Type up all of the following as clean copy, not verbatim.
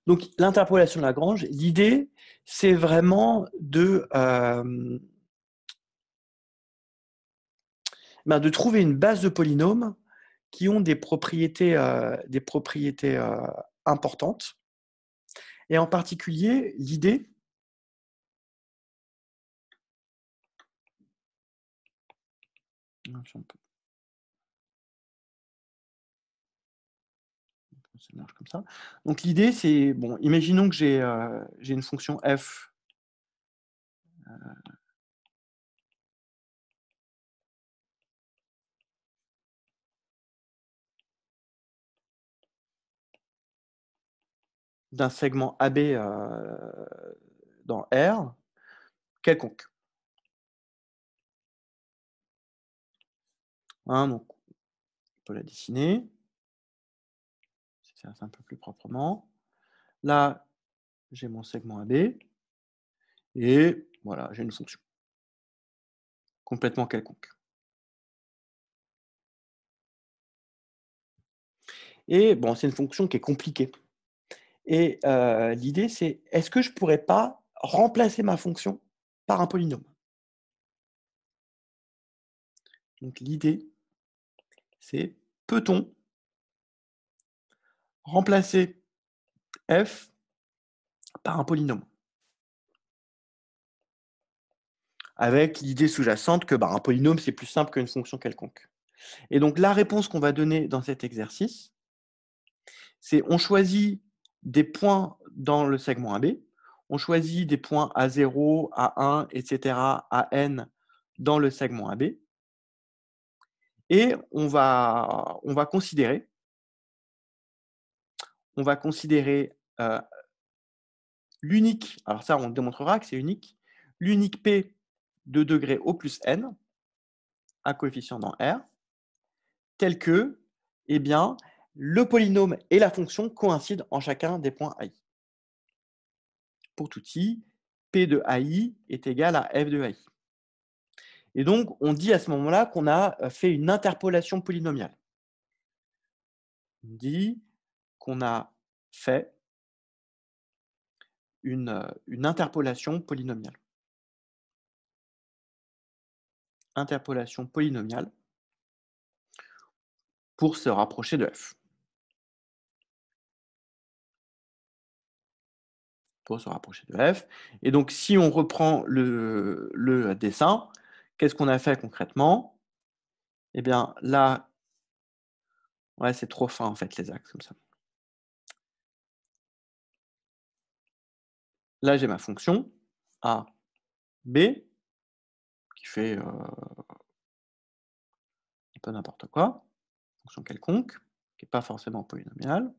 Donc, l'interpolation de Lagrange, l'idée, c'est vraiment de trouver une base de polynômes qui ont des propriétés importantes. Et en particulier, l'idée, ça marche comme ça. Donc l'idée, c'est, bon, imaginons que j'ai une fonction f d'un segment AB dans R, quelconque. Hein, donc, on peut la dessiner. C'est un peu plus proprement. Là, j'ai mon segment AB. Et voilà, j'ai une fonction complètement quelconque. Et bon, c'est une fonction qui est compliquée. Et l'idée, c'est, est-ce que je ne pourrais pas remplacer ma fonction par un polynôme? Donc l'idée, c'est, peut-on remplacer f par un polynôme? Avec l'idée sous-jacente que un polynôme, c'est plus simple qu'une fonction quelconque. Et donc la réponse qu'on va donner dans cet exercice, c'est on choisit des points dans le segment AB, on choisit des points A0, A1, etc., à n dans le segment AB, et on va considérer l'unique, alors ça on démontrera que c'est unique, l'unique P de degré O plus n, à coefficient dans R, tel que, eh bien, le polynôme et la fonction coïncident en chacun des points AI. Pour tout i, P de AI est égal à F de AI. Et donc, on dit à ce moment-là qu'on a fait une interpolation polynomiale. On dit qu'on a fait une interpolation polynomiale. Interpolation polynomiale pour se rapprocher de f. Pour se rapprocher de f. Et donc, si on reprend le dessin, qu'est-ce qu'on a fait concrètement? Eh bien, là, ouais, c'est trop fin, en fait, les axes, comme ça. Là, j'ai ma fonction a, b, qui fait un peu n'importe quoi, fonction quelconque, qui n'est pas forcément polynomiale.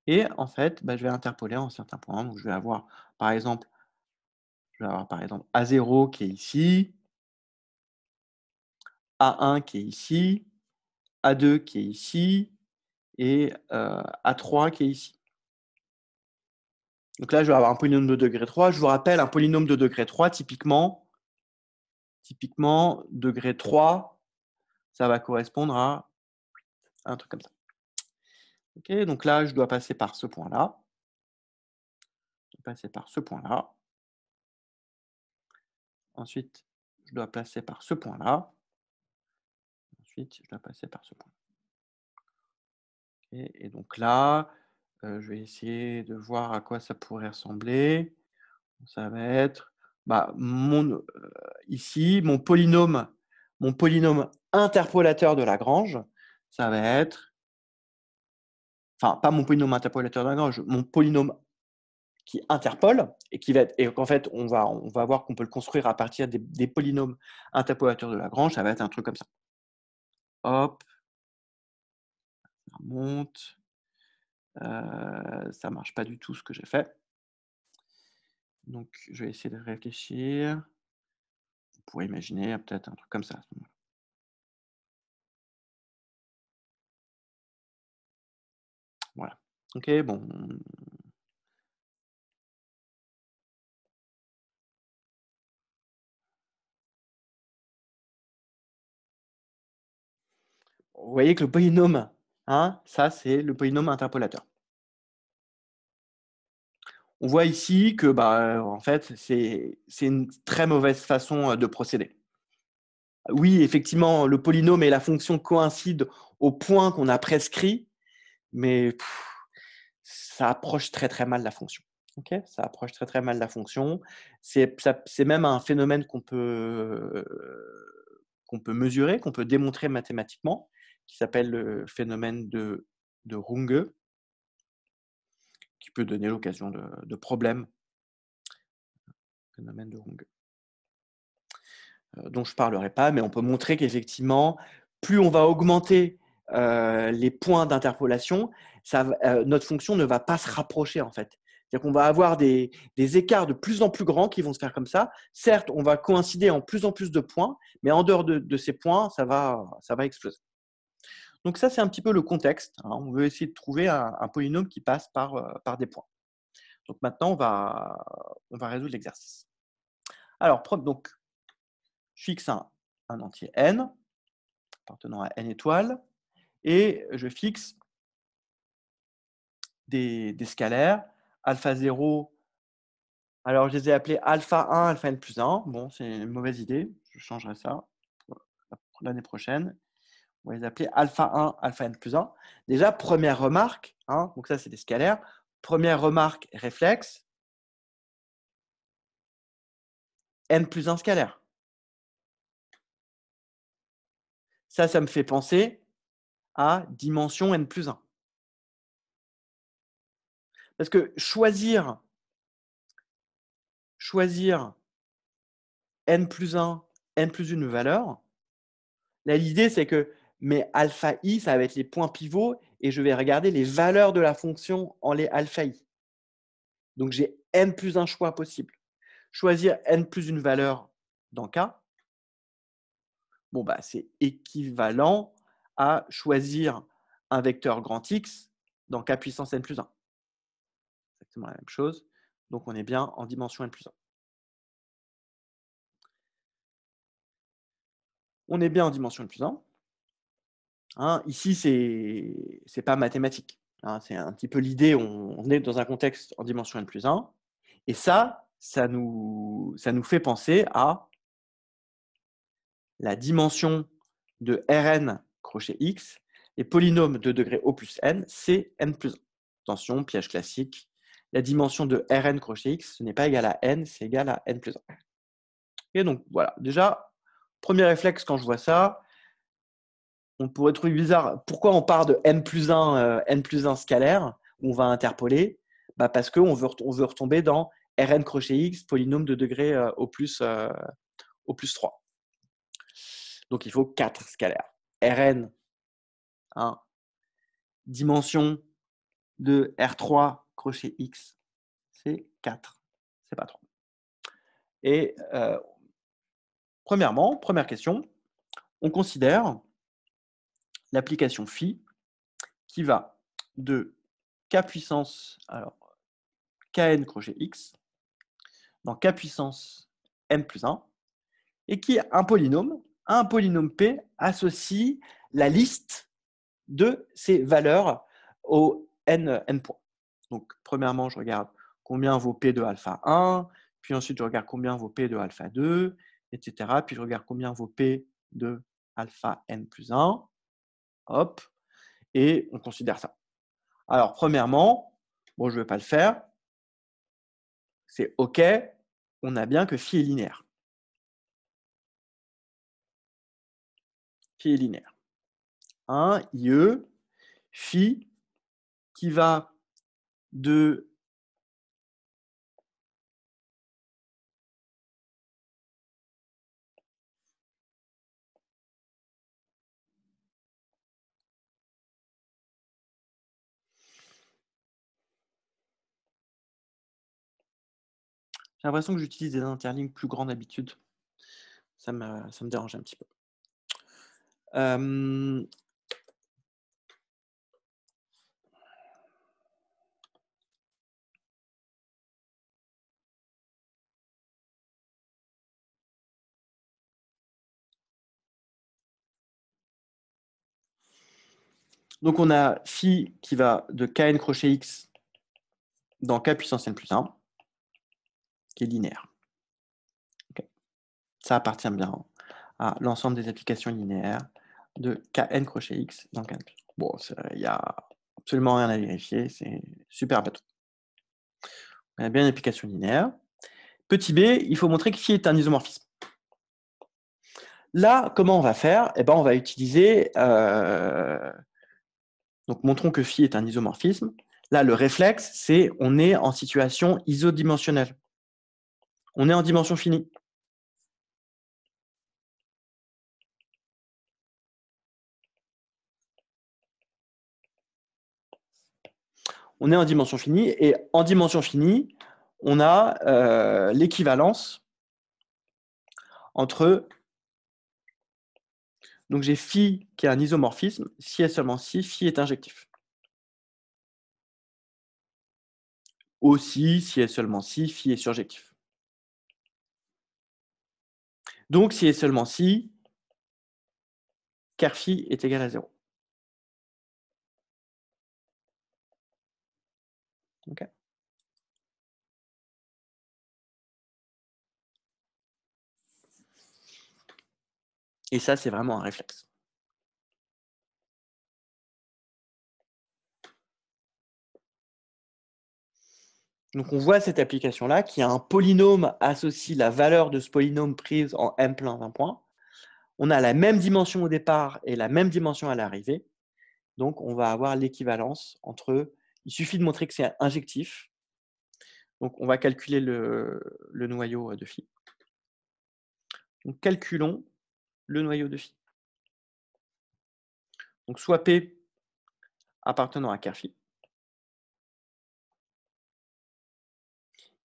Et en fait, je vais interpoler en certains points. Donc, je vais avoir, par exemple, A0 qui est ici, A1 qui est ici, A2 qui est ici, et A3 qui est ici. Donc là, je vais avoir un polynôme de degré 3. Je vous rappelle, un polynôme de degré 3, typiquement, degré 3, ça va correspondre à un truc comme ça. Ok, donc là, je dois passer par ce point-là. Passer par ce point-là. Ensuite, je dois passer par ce point-là. Ensuite, je dois passer par ce point. Okay, et donc là, je vais essayer de voir à quoi ça pourrait ressembler. Ça va être ici, mon polynôme interpolateur de Lagrange, ça va être, enfin, pas mon polynôme interpolateur de Lagrange, mon polynôme qui interpole et qui va être, et qu'en fait, on va voir qu'on peut le construire à partir des polynômes interpolateurs de Lagrange, ça va être un truc comme ça. Hop, ça remonte, ça marche pas du tout ce que j'ai fait. Donc, je vais essayer de réfléchir. On pourrait imaginer peut-être un truc comme ça à ce moment-là. Voilà. Ok, bon. Vous voyez que le polynôme, hein, ça c'est le polynôme interpolateur. On voit ici que en fait, c'est une très mauvaise façon de procéder. Oui, effectivement, le polynôme et la fonction coïncident au point qu'on a prescrit, mais ça approche très très mal la fonction. Ok, ça approche très très mal la fonction. C'est même un phénomène qu'on peut mesurer, qu'on peut démontrer mathématiquement, qui s'appelle le phénomène de Runge, qui peut donner l'occasion de problèmes. Phénomène de Runge. Dont je ne parlerai pas, mais on peut montrer qu'effectivement, plus on va augmenter les points d'interpolation, notre fonction ne va pas se rapprocher en fait. C'est-à-dire qu'on va avoir des écarts de plus en plus grands qui vont se faire comme ça. Certes, on va coïncider en plus de points, mais en dehors de ces points, ça va exploser. Donc ça, c'est un petit peu le contexte. Hein. On veut essayer de trouver un polynôme qui passe par des points. Donc maintenant, on va résoudre l'exercice. Alors, donc, je fixe un entier n, appartenant à n étoiles, et je fixe des scalaires, alpha 0, alors je les ai appelés alpha 1, alpha n plus 1, bon, c'est une mauvaise idée, je changerai ça pour l'année prochaine. On va les appeler alpha 1, alpha n plus 1. Déjà, première remarque, hein, donc ça c'est des scalaires, première remarque réflexe, n plus 1 scalaire. Ça me fait penser à dimension n plus 1. Parce que choisir n plus 1, n plus une valeur, là, l'idée, c'est que mes alpha i, ça va être les points pivots et je vais regarder les valeurs de la fonction en les alpha i. Donc, j'ai n plus un choix possible. Choisir n plus une valeur dans K, bon, c'est équivalent à choisir un vecteur grand X dans K puissance n plus 1. Exactement la même chose. Donc, on est bien en dimension n plus 1. On est bien en dimension n plus 1. Hein, ici, c'est pas mathématique. Hein, c'est un petit peu l'idée, on est dans un contexte en dimension n plus 1. Et ça nous fait penser à la dimension de Rn crochet x, les polynômes de degré O plus n, c'est n plus 1. Attention, piège classique, la dimension de Rn crochet x, ce n'est pas égal à n, c'est égal à n plus 1. Et donc, voilà, déjà, premier réflexe quand je vois ça, on pourrait trouver bizarre, pourquoi on part de n plus 1 scalaire, où on va interpoler, parce qu'on veut retomber dans Rn crochet x, polynôme de degré au plus 3. Donc, il faut 4 scalaires. Rn, hein, dimension de R3 crochet x, c'est 4, c'est pas 3. Et premièrement, première question, on considère l'application phi qui va de k puissance, alors kn crochet x, dans k puissance n plus 1, et qui a un polynôme P associe la liste de ces valeurs au n points. Donc, premièrement, je regarde combien vaut P de alpha 1, puis ensuite, je regarde combien vaut P de alpha 2, etc. Puis, je regarde combien vaut P de alpha n plus 1. Hop, et on considère ça. Alors, premièrement, bon, je ne vais pas le faire. C'est OK, on a bien que phi est linéaire. Phi est linéaire. 1, IE, phi qui va de J'ai l'impression que j'utilise des interlignes plus grandes d'habitude. Ça me dérange un petit peu. Donc, on a phi qui va de kn crochet x dans K puissance n plus 1, qui est linéaire. Okay. Ça appartient bien à l'ensemble des applications linéaires de Kn crochet X dans Kn. Bon, il n'y a absolument rien à vérifier, c'est super bateau. On a bien une application linéaire. Petit b, il faut montrer que phi est un isomorphisme. Là, comment on va faire? Eh ben, on va utiliser... donc, montrons que phi est un isomorphisme. Là, le réflexe, c'est on est en situation isodimensionnelle. On est en dimension finie. On est en dimension finie, et en dimension finie, on a l'équivalence entre... Donc, j'ai phi qui est un isomorphisme, si et seulement si phi est injectif. Aussi, si et seulement si phi est surjectif. Donc, si et seulement si car phi est égal à 0. Okay. Et ça, c'est vraiment un réflexe. Donc, on voit cette application-là qui a un polynôme associe la valeur de ce polynôme prise en m plein d'un point. On a la même dimension au départ et la même dimension à l'arrivée. Donc, on va avoir l'équivalence entre... Il suffit de montrer que c'est injectif. Donc, on va calculer le noyau de phi. Donc, calculons le noyau de phi. Donc, soit P appartenant à ker phi,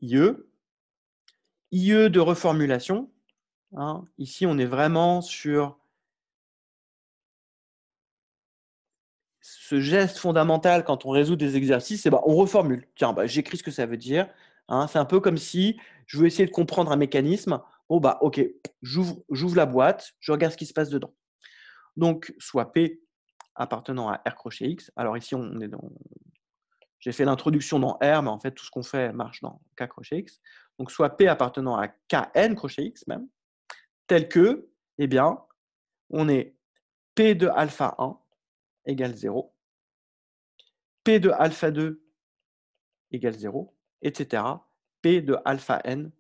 IE de reformulation. Hein, ici, on est vraiment sur ce geste fondamental quand on résout des exercices, et on reformule. Tiens, j'écris ce que ça veut dire. Hein, c'est un peu comme si je veux essayer de comprendre un mécanisme. Bon, ok, j'ouvre la boîte, je regarde ce qui se passe dedans. Donc, soit P appartenant à R crochet X. Alors ici, on est dans... J'ai fait l'introduction dans R, mais en fait, tout ce qu'on fait marche dans K crochet X. Donc, soit P appartenant à Kn crochet X même, tel que, eh bien, on est P de alpha 1 égale 0, P de alpha 2 égale 0, etc. P de alpha n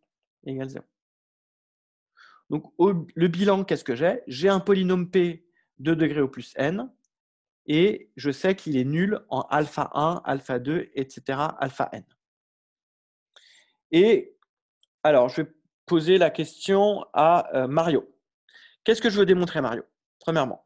égale 0. Donc, le bilan, qu'est-ce que j'ai? J'ai un polynôme P de degré au plus n, et je sais qu'il est nul en alpha 1, alpha 2, etc., alpha n. Et alors, je vais poser la question à Mario. Qu'est-ce que je veux démontrer, Mario? Premièrement.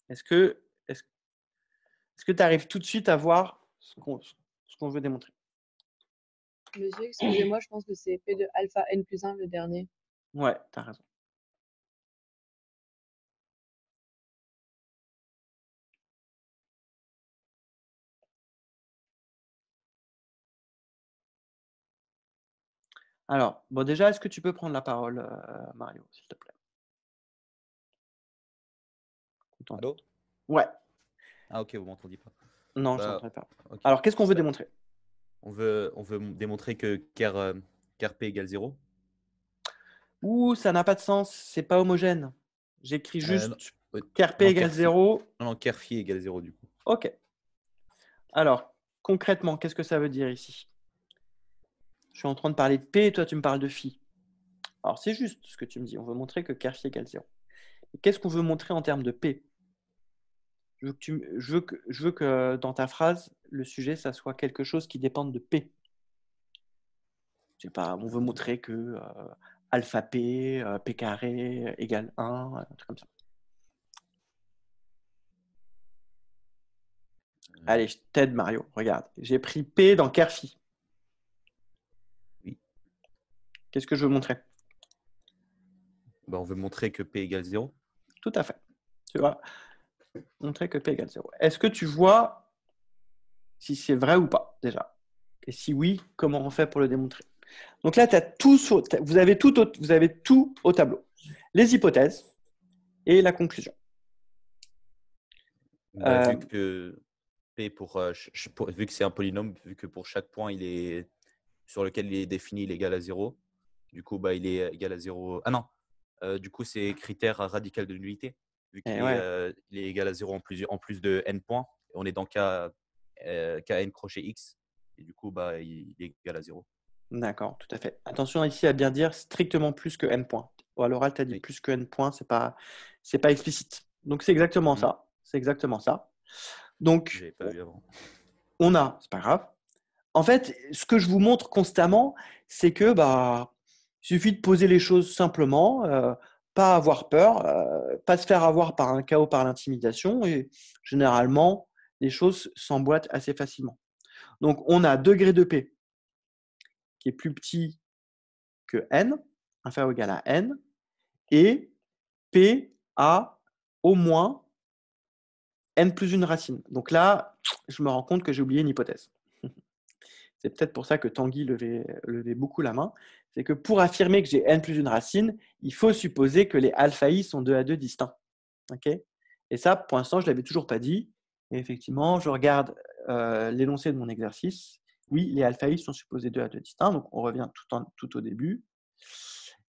Est-ce que tu arrives tout de suite à voir ce qu'on veut démontrer? Monsieur, excusez-moi, je pense que c'est P de alpha n plus 1 le dernier. Ouais, tu as raison. Alors, déjà, est-ce que tu peux prendre la parole, Mario, s'il te plaît? Allô? Ouais. Ah ok, vous m'entendiez pas. Non, je ne t'entendais pas. Okay. Alors, qu'est-ce qu'on veut démontrer? On veut démontrer que ker P égale 0. Ouh, ça n'a pas de sens, c'est pas homogène. J'écris juste ker P égale 0. Non, ker phi égale 0 du coup. Ok. Alors, concrètement, qu'est-ce que ça veut dire ici? Je suis en train de parler de P et toi, tu me parles de phi. Alors, c'est juste ce que tu me dis. On veut montrer que ker phi égale 0. Qu'est-ce qu'on veut montrer en termes de P? Je veux que dans ta phrase, le sujet, ça soit quelque chose qui dépende de P. Je sais pas, on veut montrer que alpha P, P carré égale 1, un truc comme ça. Allez, je t'aide, Mario. Regarde, j'ai pris P dans ker phi. Oui. Qu'est-ce que je veux montrer? On veut montrer que P égale 0. Tout à fait. Tu vois, montrer que P égale 0. Est-ce que tu vois si c'est vrai ou pas, déjà? Et si oui, comment on fait pour le démontrer? Donc là, vous avez tout au tableau. Les hypothèses et la conclusion. Bah, vu que P vu que c'est un polynôme, vu que pour chaque point sur lequel il est défini, il est égal à 0, du coup, bah, il est égal à 0. Ah non, du coup, c'est critère radical de nullité, vu qu'il il est égal à 0 en plus de n points. On est dans Kn crochet x, et du coup, bah, il est égal à 0. D'accord, tout à fait. Attention ici à bien dire strictement plus que n points. À l'oral, tu as dit Oui. plus que n points, c'est pas explicite. Donc c'est exactement ça. C'est exactement ça. Donc J'avais pas vu avant. c'est pas grave. En fait, ce que je vous montre constamment, c'est que il suffit de poser les choses simplement, pas avoir peur, pas se faire avoir par un chaos, par l'intimidation, et généralement, les choses s'emboîtent assez facilement. Donc, on a degré de P qui est plus petit que n, inférieur ou égal à n, et P a au moins n plus une racine. Donc là, je me rends compte que j'ai oublié une hypothèse. C'est peut-être pour ça que Tanguy levait beaucoup la main. C'est que pour affirmer que j'ai n plus une racine, il faut supposer que les alpha i sont 2 à 2 distincts. Okay, et ça, pour l'instant, je ne l'avais toujours pas dit. Et effectivement, je regarde l'énoncé de mon exercice. Oui, les alpha i sont supposés 2 à 2 distincts. Donc, on revient tout au début.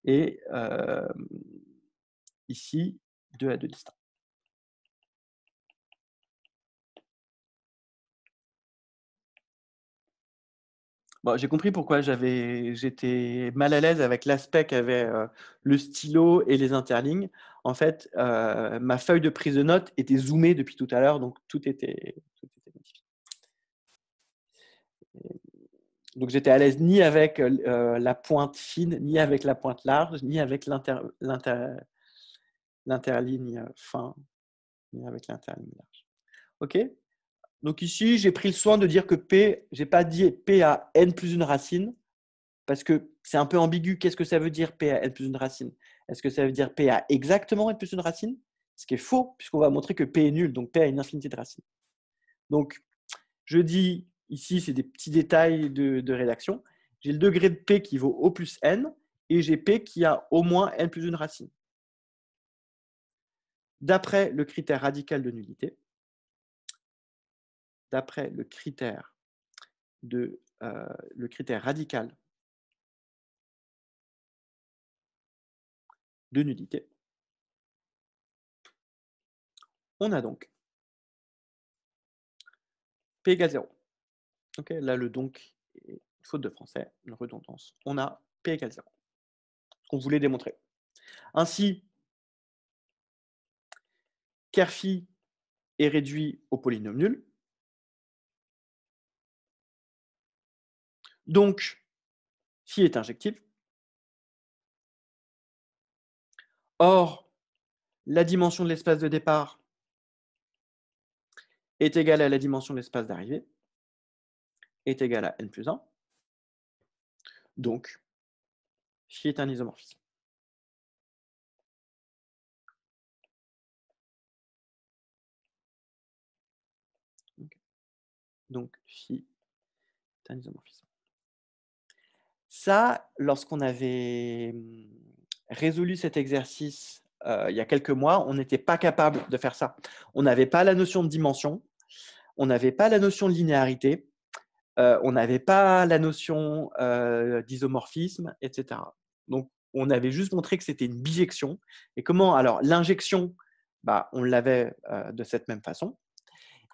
Et ici, 2 à 2 distincts. Bon, j'ai compris pourquoi j'étais mal à l'aise avec l'aspect qu'avait le stylo et les interlignes. En fait, ma feuille de prise de notes était zoomée depuis tout à l'heure, donc tout était modifié. Donc, j'étais à l'aise ni avec la pointe fine, ni avec la pointe large, ni avec l'interligne fin, ni avec l'interligne large. OK ? Donc ici, j'ai pris le soin de dire que P, je n'ai pas dit P a n plus une racine, parce que c'est un peu ambigu. Qu'est-ce que ça veut dire P a n plus une racine? Est-ce que ça veut dire P a exactement n plus une racine? Ce qui est faux, puisqu'on va montrer que P est nul, donc P a une infinité de racines. Donc, je dis, ici, c'est des petits détails de rédaction. J'ai le degré de P qui vaut O plus n, et j'ai P qui a au moins n plus une racine. D'après le critère radical de nullité, d'après le critère radical de nullité, on a donc P égale 0. Okay, là, le donc est une faute de français, une redondance. On a P égale 0. Ce qu'on voulait démontrer. Ainsi, ker phi est réduit au polynôme nul. Donc, phi est injective. Or, la dimension de l'espace de départ est égale à la dimension de l'espace d'arrivée, est égale à n plus 1. Donc, phi est un isomorphisme. Donc, phi est un isomorphisme. Ça, lorsqu'on avait résolu cet exercice il y a quelques mois, on n'était pas capable de faire ça. On n'avait pas la notion de dimension, on n'avait pas la notion de linéarité, on n'avait pas la notion d'isomorphisme, etc. Donc, on avait juste montré que c'était une bijection. Et comment? Alors, l'injection, on l'avait de cette même façon.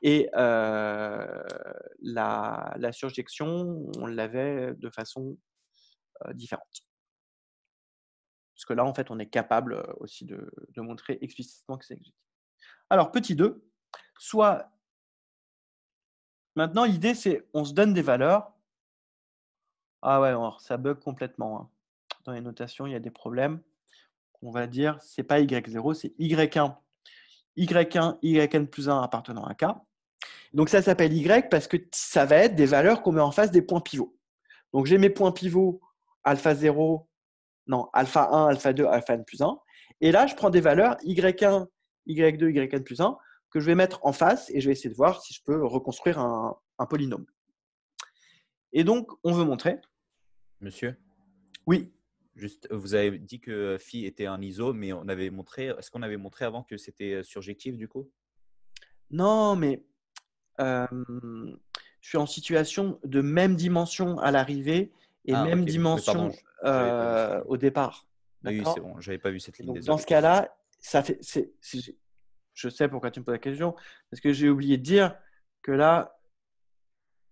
Et la surjection, on l'avait de façon différente. Parce que là, en fait, on est capable aussi de montrer explicitement que c'est exécutif. Alors, petit 2, soit maintenant, l'idée, c'est on se donne des valeurs. Ah ouais, alors, ça bug complètement. Hein. Dans les notations, il y a des problèmes. On va dire, c'est pas Y0, c'est Y1, Y1, YN plus 1 appartenant à K. Donc, ça s'appelle Y parce que ça va être des valeurs qu'on met en face des points pivots. Donc, j'ai mes points pivots alpha 0, non, alpha 1, alpha 2, alpha n plus 1. Et là, je prends des valeurs Y1, Y2, Yn plus 1 que je vais mettre en face et je vais essayer de voir si je peux reconstruire un polynôme. Et donc, on veut montrer Monsieur, Oui. juste, vous avez dit que phi était un ISO, mais est-ce qu'on avait montré avant que c'était surjectif du coup? Non, mais je suis en situation de même dimension à l'arrivée et Ah, même ok. Oui, pardon, dimension j'avais pas vu cette ligne. au départ. Oui, oui, c'est D'accord? bon, j'avais pas vu cette Et ligne, donc, dans désolé. ce cas-là, ça fait, je sais pourquoi tu me poses la question, parce que j'ai oublié de dire que là,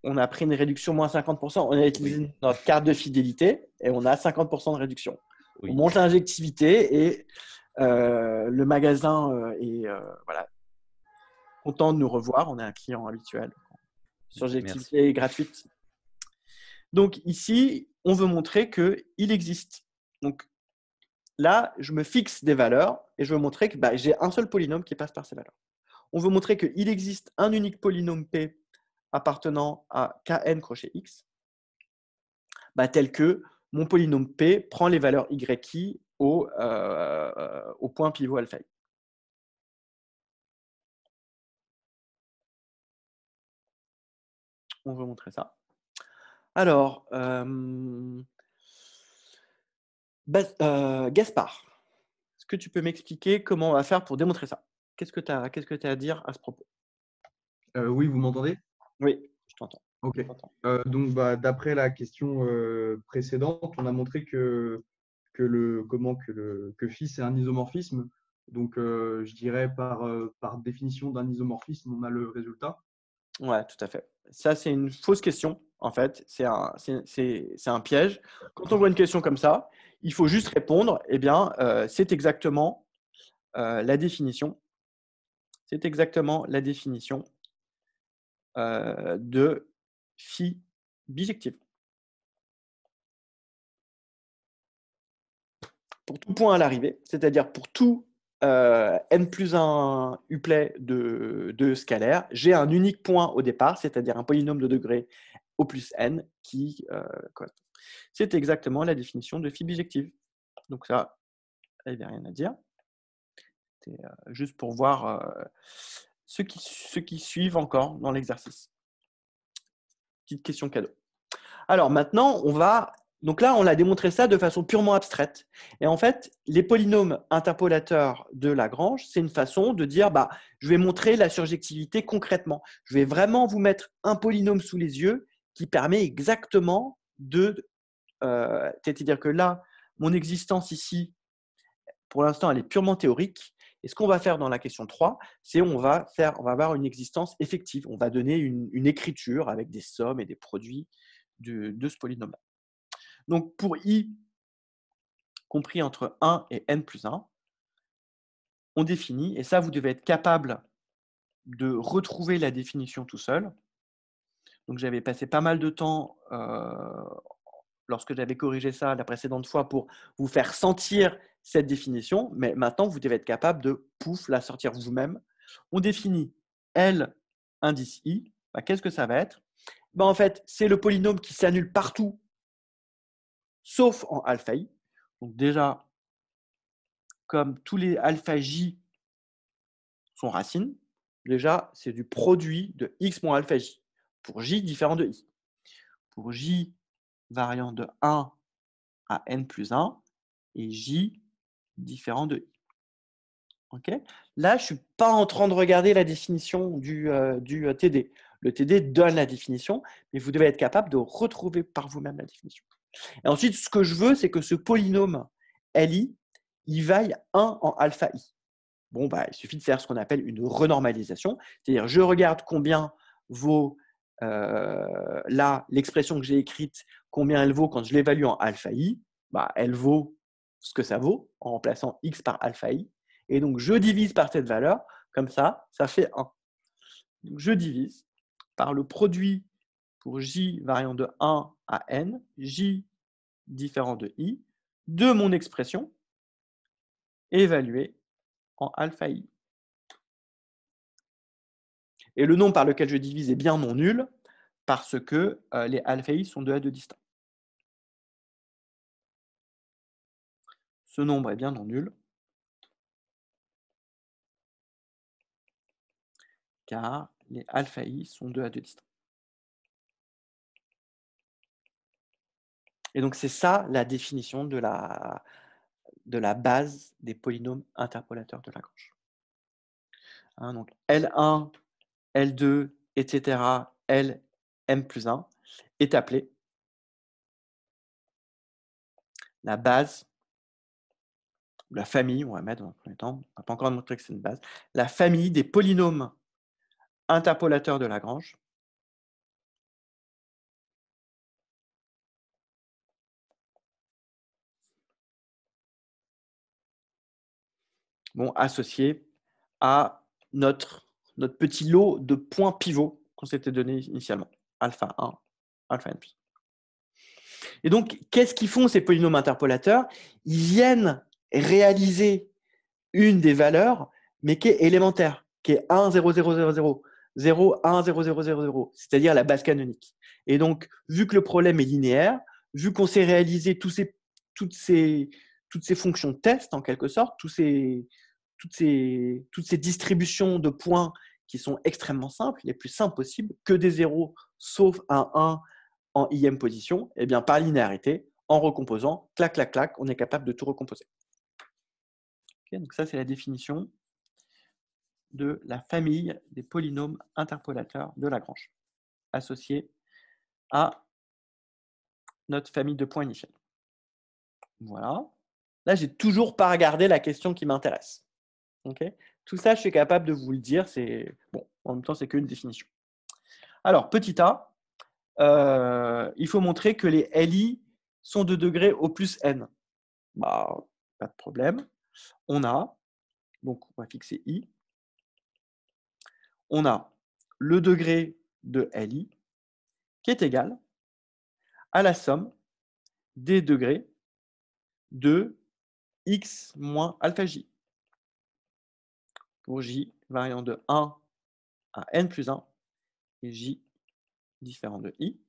on a pris une réduction moins 50%. On a Oui, utilisé notre carte de fidélité et on a 50% de réduction. On oui, monte l'injectivité et le magasin est voilà, content de nous revoir. On est un client habituel. merci. Surjectivité gratuite. Donc ici, on veut montrer qu'il existe. Donc là, je me fixe des valeurs et je veux montrer que j'ai un seul polynôme qui passe par ces valeurs. On veut montrer qu'il existe un unique polynôme P appartenant à Kn crochet X, tel que mon polynôme P prend les valeurs YI au point pivot alpha I. On veut montrer ça. Alors, Gaspard, est-ce que tu peux m'expliquer comment on va faire pour démontrer ça? Qu'est-ce que tu as à dire à ce propos? Oui, vous m'entendez? Oui, je t'entends. Ok. Je t'entends. Donc, d'après la question précédente, on a montré que phi c'est un isomorphisme. Donc, je dirais par définition d'un isomorphisme, on a le résultat. Ouais, tout à fait. Ça, c'est une fausse question, en fait. C'est un piège. Quand on voit une question comme ça, il faut juste répondre, eh bien, c'est exactement la définition. C'est exactement la définition de phi bijective. Pour tout point à l'arrivée, c'est-à-dire pour tout n plus 1 uplet de scalaire, j'ai un unique point au départ, c'est-à-dire un polynôme de degré au plus n qui correspond. C'est exactement la définition de phi bijective. Donc ça, il n'y a rien à dire. C'est juste pour voir ceux qui suivent encore dans l'exercice. Petite question cadeau. Alors maintenant, donc là, on a démontré ça de façon purement abstraite. Et en fait, les polynômes interpolateurs de Lagrange, c'est une façon de dire, je vais montrer la surjectivité concrètement. Je vais vraiment vous mettre un polynôme sous les yeux qui permet exactement c'est-à-dire que là, mon existence ici, pour l'instant, elle est purement théorique. Et ce qu'on va faire dans la question 3, c'est on va avoir une existence effective. On va donner une écriture avec des sommes et des produits de ce polynôme-là. Donc, pour i compris entre 1 et n plus 1, on définit, et ça, vous devez être capable de retrouver la définition tout seul. Donc, j'avais passé pas mal de temps lorsque j'avais corrigé ça la précédente fois pour vous faire sentir cette définition, mais maintenant, vous devez être capable de, la sortir vous-même. On définit L indice I. Qu'est-ce que ça va être? En fait, c'est le polynôme qui s'annule partout, sauf en alpha I. Donc déjà, comme tous les alpha J sont racines, déjà, c'est du produit de x moins alpha J pour J différent de I. Pour J variant de 1 à n plus 1 et J différent de I. Okay. Là, je ne suis pas en train de regarder la définition du TD. Le TD donne la définition, mais vous devez être capable de retrouver par vous-même la définition. Et ensuite, ce que je veux, c'est que ce polynôme LI, il vaille 1 en alpha I. Bon, il suffit de faire ce qu'on appelle une renormalisation, c'est-à-dire je regarde combien vaut là l'expression que j'ai écrite, combien elle vaut quand je l'évalue en alpha I. Elle vaut ce que ça vaut en remplaçant x par alpha I. Et donc, je divise par cette valeur, comme ça fait 1. Donc, je divise par le produit pour j variant de 1 à n, j différent de i, de mon expression évaluée en alpha I. Et le nombre par lequel je divise est bien non nul, parce que les alpha I sont 2 à 2 distincts. Ce nombre est bien non nul, car les alpha I sont 2 à 2 distincts. Et donc, c'est ça la définition de la base des polynômes interpolateurs de Lagrange. Hein, donc, L1, L2, etc., Lm plus 1 est appelée la base, la famille, on va mettre dans le premier temps, on n'a pas encore montré que c'est une base, la famille des polynômes interpolateurs de Lagrange associés à notre petit lot de points pivots qu'on s'était donné initialement, alpha 1, alpha n plus 1. Et donc, qu'est-ce qu'ils font ces polynômes interpolateurs? Ils viennent réaliser une des valeurs, mais qui est élémentaire, qui est 1, 0, 0, 0, 0, 0, 1, 0, 0, 0, 0, c'est-à-dire la base canonique. Et donc, vu que le problème est linéaire, vu qu'on sait réaliser toutes ces fonctions de test, en quelque sorte, toutes ces distributions de points qui sont extrêmement simples, les plus simples possibles, que des zéros, sauf un 1 en ième position, et bien par linéarité, en recomposant, clac, clac, clac, on est capable de tout recomposer. Okay, donc ça, c'est la définition de la famille des polynômes interpolateurs de Lagrange, associés à notre famille de points initiale. Voilà. Là, j'ai toujours pas regardé la question qui m'intéresse. Okay, tout ça, je suis capable de vous le dire. C'est bon. En même temps, c'est qu'une définition. Alors, petit a, il faut montrer que les LI sont de degré au plus n. Bah, pas de problème. Donc on va fixer i. On a le degré de LI qui est égal à la somme des degrés de x moins alpha j. Pour j variant de 1 à n plus 1 et j différent de i.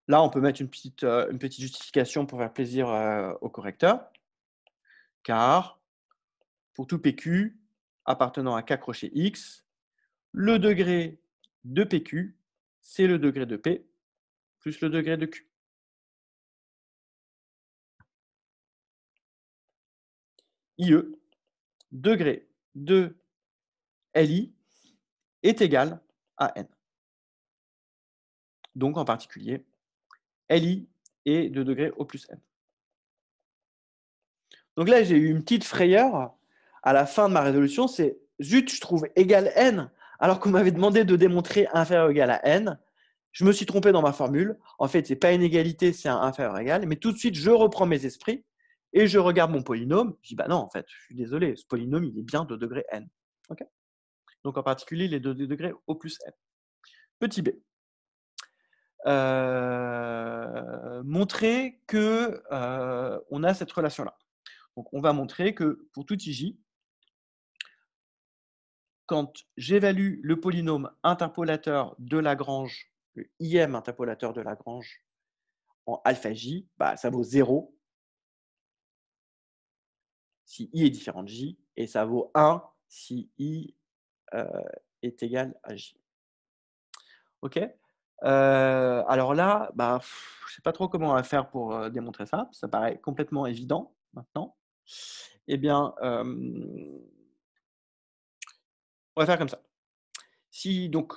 Là, on peut mettre une petite justification pour faire plaisir au correcteur, car pour tout PQ appartenant à K crochet X, le degré de PQ, c'est le degré de P plus le degré de Q. IE, degré de LI est égal à N. Donc, en particulier, LI est de degré au plus N. Donc là, j'ai eu une petite frayeur à la fin de ma résolution, c'est zut, je trouve égal N, alors qu'on m'avait demandé de démontrer inférieur ou égal à N. Je me suis trompé dans ma formule. En fait, ce n'est pas une égalité, c'est un inférieur égal. Mais tout de suite, je reprends mes esprits et je regarde mon polynôme. Je dis, bah non, en fait, je suis désolé, ce polynôme, il est bien de degré N. Okay, donc, en particulier, il est de degré au plus N. Petit b. Montrer qu'on a cette relation-là. Donc, on va montrer que pour tout ij, quand j'évalue le polynôme interpolateur de Lagrange, le IM interpolateur de Lagrange en alpha j, bah, ça vaut 0 si i est différent de j, et ça vaut 1 si i est égal à j. OK, alors là, bah, je ne sais pas trop comment on va faire pour démontrer ça. Ça paraît complètement évident maintenant. Eh bien, on va faire comme ça. Si donc,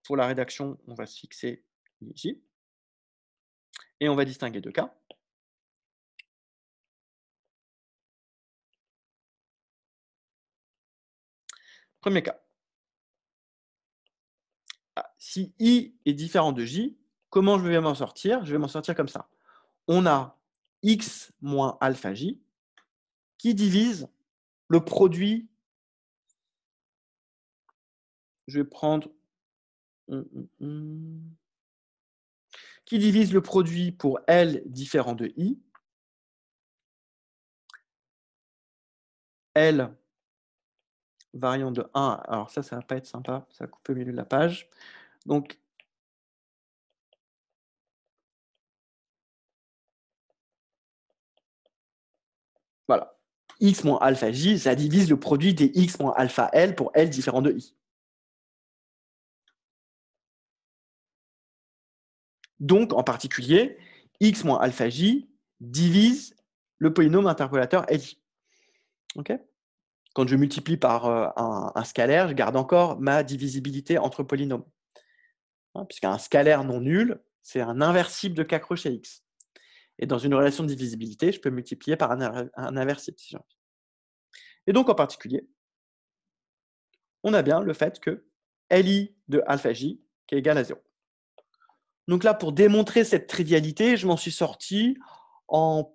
pour la rédaction, on va se fixer ij, et on va distinguer deux cas. Premier cas. Si i est différent de j, comment je vais m'en sortir? Je vais m'en sortir comme ça. On a x moins alpha j qui divise le produit. Je vais prendre qui divise le produit pour L différent de I. L variant de 1. Alors ça va pas être sympa, ça va couper au milieu de la page. Donc, voilà. X moins alpha J, ça divise le produit des X moins alpha L pour L différent de I. Donc, en particulier, x moins alpha j divise le polynôme interpolateur Li. Ok. Quand je multiplie par un scalaire, je garde encore ma divisibilité entre polynômes. Hein, puisqu'un scalaire non nul, c'est un inversible de k crochet x. Et dans une relation de divisibilité, je peux multiplier par un inversible, si j'ai envie. Et donc, en particulier, on a bien le fait que Li de alpha j qui est égal à 0. Donc là, pour démontrer cette trivialité, je m'en suis sorti en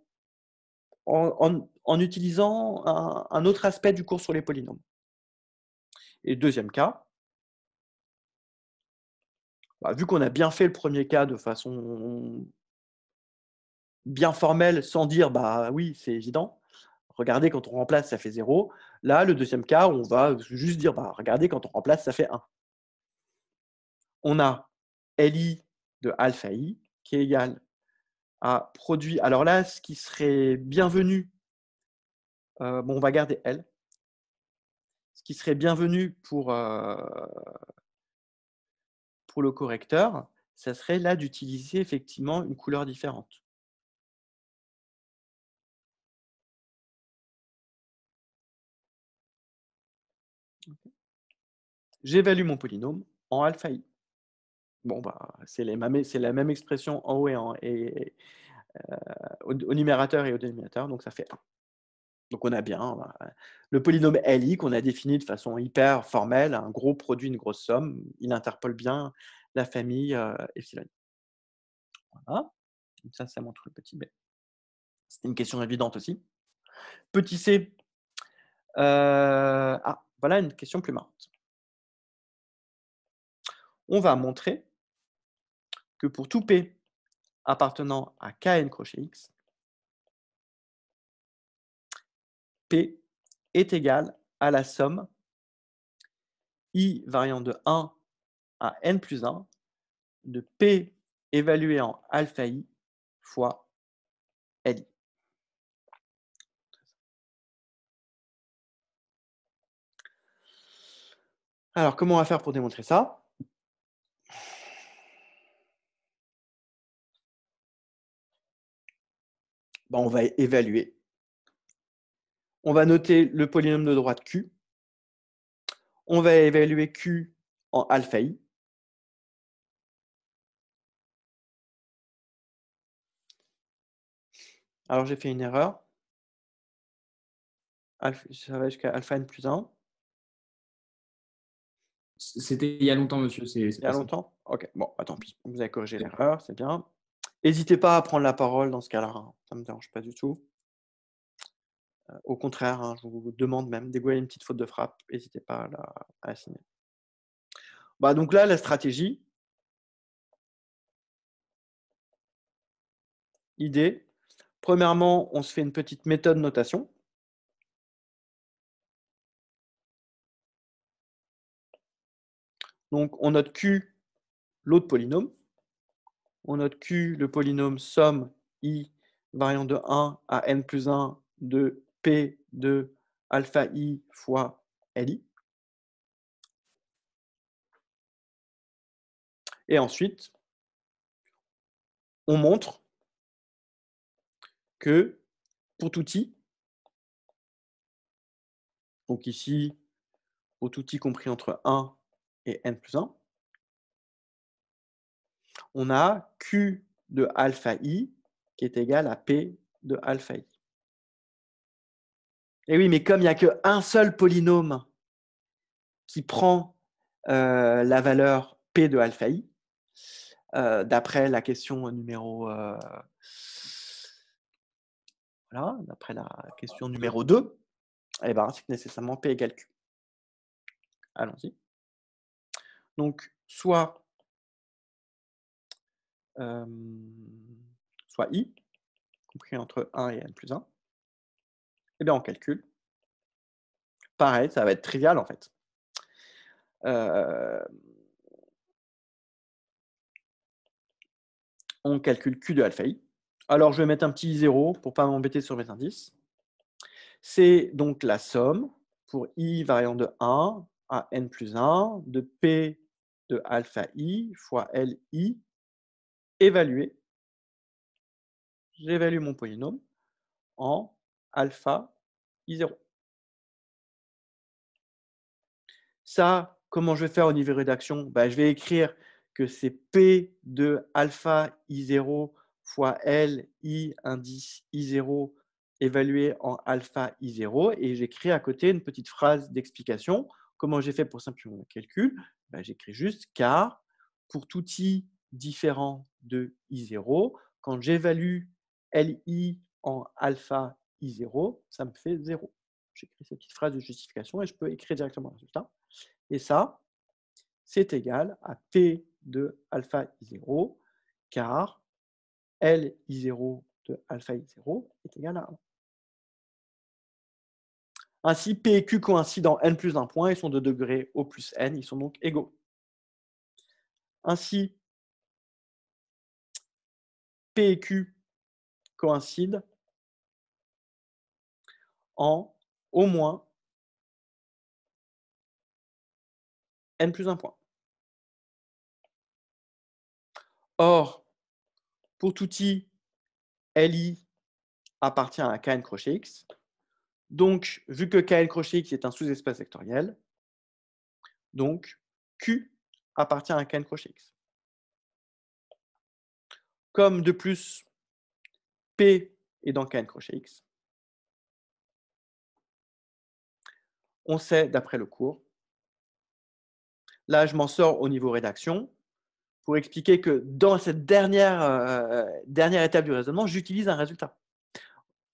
utilisant un autre aspect du cours sur les polynômes. Et deuxième cas, vu qu'on a bien fait le premier cas de façon bien formelle, sans dire bah oui, c'est évident, regardez quand on remplace, ça fait 0. Là, le deuxième cas, on va juste dire bah regardez quand on remplace, ça fait 1. On a Li de alpha i qui est égal à produit. Alors là, ce qui serait bienvenu, on va garder L. Ce qui serait bienvenu pour le correcteur, ça serait là d'utiliser effectivement une couleur différente. J'évalue mon polynôme en alpha i. Bon, c'est la même expression en haut et au numérateur et au dénominateur, donc ça fait 1. Donc on a bien le polynôme Li qu'on a défini de façon hyper formelle, un gros produit, une grosse somme, il interpole bien la famille epsilon. Voilà, donc ça montre le petit b. C'était une question évidente aussi. Petit c, voilà une question plus marrante. On va montrer que pour tout P appartenant à Kn crochet X, P est égal à la somme I variant de 1 à n plus 1 de P évalué en alpha I fois Li. Alors, comment on va faire pour démontrer ça? On va évaluer. On va noter le polynôme de droite Q. On va évaluer Q en alpha I. Alors, j'ai fait une erreur. Ça va jusqu'à alpha n plus 1. C'était il y a longtemps, monsieur. Il y a longtemps? Ok, bon, tant pis. Vous avez corrigé l'erreur, c'est bien. N'hésitez pas à prendre la parole dans ce cas-là, hein. Ça ne me dérange pas du tout. Au contraire, hein, je vous demande même, dès que vous avez une petite faute de frappe, n'hésitez pas à la signer. Donc là, la stratégie, idée, premièrement, on se fait une petite méthode notation. Donc, on note Q, l'autre polynôme. On note Q, le polynôme somme I variant de 1 à n plus 1 de P de alpha I fois Li. Et ensuite, on montre que pour tout I, donc ici, pour tout I compris entre 1 et n plus 1, on a Q de alpha I qui est égal à P de alpha I. Et oui, mais comme il n'y a qu'un seul polynôme qui prend la valeur P de alpha I, d'après la question numéro d'après la question numéro 2, c'est que nécessairement P égale Q. Allons-y. Donc, soit I, compris entre 1 et n plus 1, et bien on calcule. Pareil, ça va être trivial en fait. On calcule Q de alpha I. Alors, je vais mettre un petit 0 pour ne pas m'embêter sur mes indices. C'est donc la somme pour I variant de 1 à n plus 1 de P de alpha I fois Li évaluer, j'évalue mon polynôme en alpha I0. Ça, comment je vais faire au niveau rédaction? Bah, je vais écrire que c'est P de alpha I0 fois L, I indice I0 évalué en alpha I0 et j'écris à côté une petite phrase d'explication. Comment j'ai fait pour simplifier mon calcul? Bah, j'écris juste car pour tout i différent de I0, quand j'évalue LI en alpha I0, ça me fait 0. J'écris cette petite phrase de justification et je peux écrire directement le résultat. Et ça, c'est égal à P de alpha I0, car L I0 de alpha I0 est égal à 1. Ainsi, P et Q coïncident en n plus 1 point et sont de degré O plus n, ils sont donc égaux. Ainsi, P et Q coïncident en au moins n plus 1 point. Or, pour tout i, LI appartient à Kn crochet X. Donc, vu que Kn crochet X est un sous-espace vectoriel, donc Q appartient à Kn crochet X. Comme de plus, P est dans Kn crochet X, on sait d'après le cours, là je m'en sors au niveau rédaction, pour expliquer que dans cette dernière étape du raisonnement, j'utilise un résultat.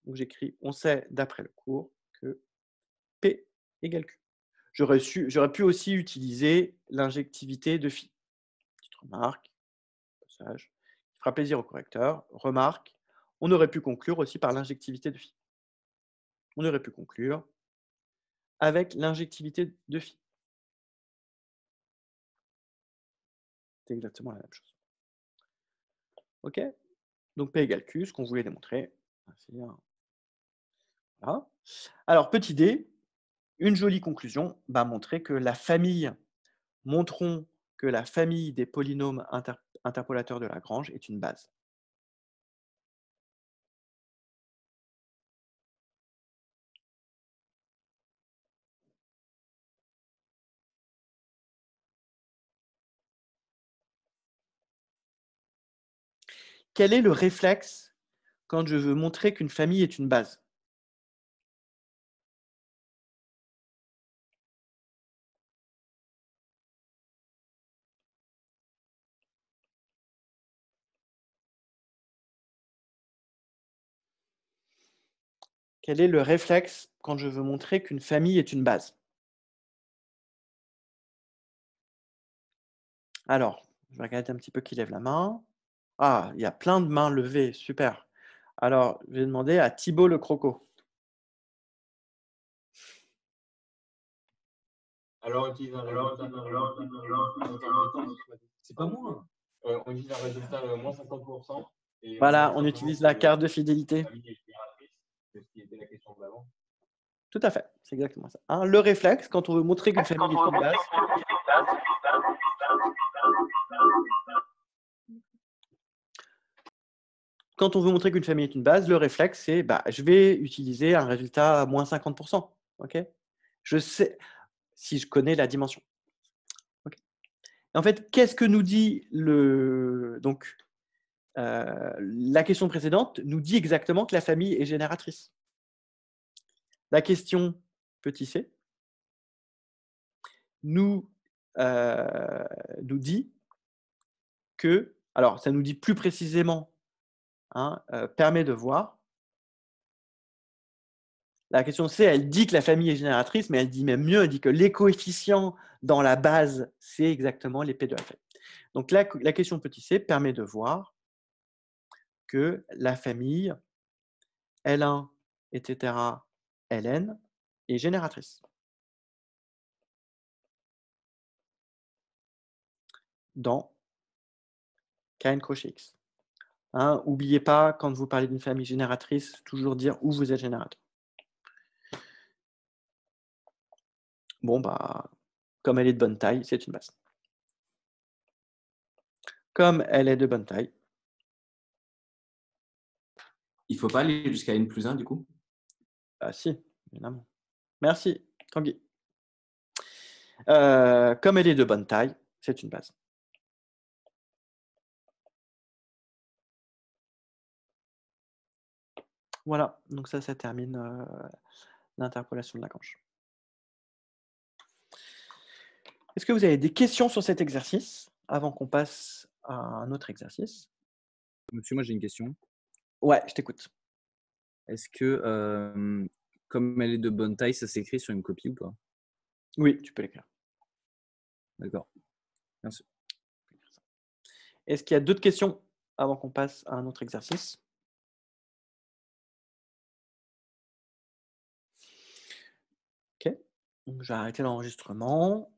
Donc j'écris, on sait d'après le cours que P égale Q. J'aurais pu aussi utiliser l'injectivité de phi. Petite remarque, passage, qui fera plaisir au correcteur. Remarque, on aurait pu conclure aussi par l'injectivité de phi. On aurait pu conclure avec l'injectivité de phi. C'est exactement la même chose. OK? Donc P égale Q, ce qu'on voulait démontrer. Voilà. Alors, petit d, une jolie conclusion, montrer que la famille, montrons que la famille des polynômes interpolateurs de Lagrange est une base. Quel est le réflexe quand je veux montrer qu'une famille est une base? Quel est le réflexe quand je veux montrer qu'une famille est une base? Alors, je vais regarder un petit peu qui lève la main. Ah, il y a plein de mains levées, super. Alors, je vais demander à Thibaut le croco. Alors, on utilise un résultat. C'est pas moi. On utilise un résultat moins 50%. Et Voilà, on utilise la carte de fidélité. C'est ce qui était la question d'avant. Tout à fait, c'est exactement ça. Hein, le réflexe, quand on veut montrer qu'une famille est une base. Quand on veut montrer qu'une famille est une base, le réflexe, c'est je vais utiliser un résultat à moins 50%. Okay, je sais si je connais la dimension. Okay. En fait, qu'est-ce que nous dit le. Donc, la question précédente nous dit exactement que la famille est génératrice. La question petit c nous dit que, alors ça nous dit plus précisément, permet de voir. La question C, elle dit que la famille est génératrice, mais elle dit même mieux, elle dit que les coefficients dans la base, c'est exactement les P de alpha. Donc la question petit c permet de voir que la famille L1, etc., Ln est génératrice. Dans Kn crochet X. N'oubliez pas, quand vous parlez d'une famille génératrice, toujours dire où vous êtes générateur. Bon, comme elle est de bonne taille, c'est une base. Comme elle est de bonne taille, Il ne faut pas aller jusqu'à N+1 du coup? Ah si, évidemment. Merci, Tanguy. Comme elle est de bonne taille, c'est une base. Voilà, donc ça termine l'interpolation de Lagrange. Est-ce que vous avez des questions sur cet exercice avant qu'on passe à un autre exercice? Monsieur, moi j'ai une question. Ouais, je t'écoute. Est-ce que, comme elle est de bonne taille, ça s'écrit sur une copie ou pas? Oui, tu peux l'écrire. D'accord. Merci. Est-ce qu'il y a d'autres questions avant qu'on passe à un autre exercice? Ok, donc je vais arrêter l'enregistrement.